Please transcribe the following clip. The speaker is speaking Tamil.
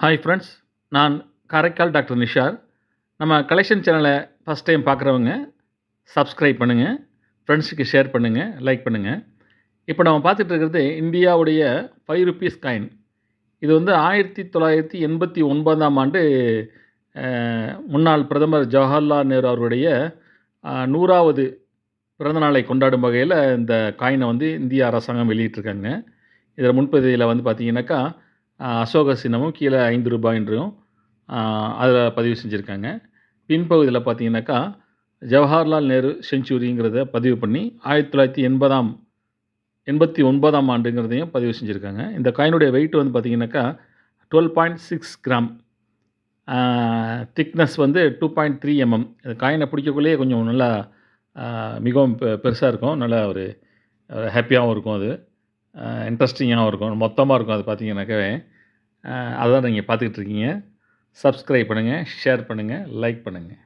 ஹாய் ஃப்ரெண்ட்ஸ், நான் காரைக்கால் டாக்டர் நிஷார். நம்ம கலெக்ஷன் சேனலை ஃபஸ்ட் டைம் பார்க்குறவங்க சப்ஸ்கிரைப் பண்ணுங்கள், ஃப்ரெண்ட்ஸுக்கு ஷேர் பண்ணுங்கள், லைக் பண்ணுங்கள். இப்போ நம்ம பார்த்துட்டு இருக்கிறது இந்தியாவுடைய ₹5 காயின். இது வந்து 1989ஆம் ஆண்டு முன்னாள் பிரதமர் ஜவஹர்லால் நேரு அவருடைய 100வது பிறந்தநாளை கொண்டாடும் வகையில் இந்த காயினை வந்து இந்திய அரசாங்கம் வெளியிட்டிருக்காங்க. இதில் முன்பதிவில் வந்து பார்த்திங்கனாக்கா அசோக சின்னமும் கீழே ₹5 என்றும் அதில் பதிவு செஞ்சுருக்காங்க. பின்பகுதியில் பார்த்தீங்கன்னாக்கா ஜவஹர்லால் நேரு செஞ்சுரிங்கிறத பதிவு பண்ணி 1989ஆம் ஆண்டுங்கிறதையும் பதிவு செஞ்சுருக்காங்க. இந்த காயினுடைய வெயிட் வந்து பார்த்திங்கனாக்கா 12.6 கிராம், திக்னஸ் வந்து 2.3 mm. இந்த காயினை பிடிக்கக்குள்ளேயே கொஞ்சம் நல்லா மிகவும் பெருசாக இருக்கும். நல்லா ஒரு ஹாப்பியாகவும் இருக்கும். அது இன்ட்ரெஸ்டிங்காகவும் இருக்கும். மொத்தமாக இருக்கும். அது பார்த்தீங்கன்னாக்கவே அதுதான் நீங்கள் பார்த்துக்கிட்டு இருக்கீங்க. சப்ஸ்கிரைப் பண்ணுங்கள், ஷேர் பண்ணுங்கள், லைக் பண்ணுங்கள்.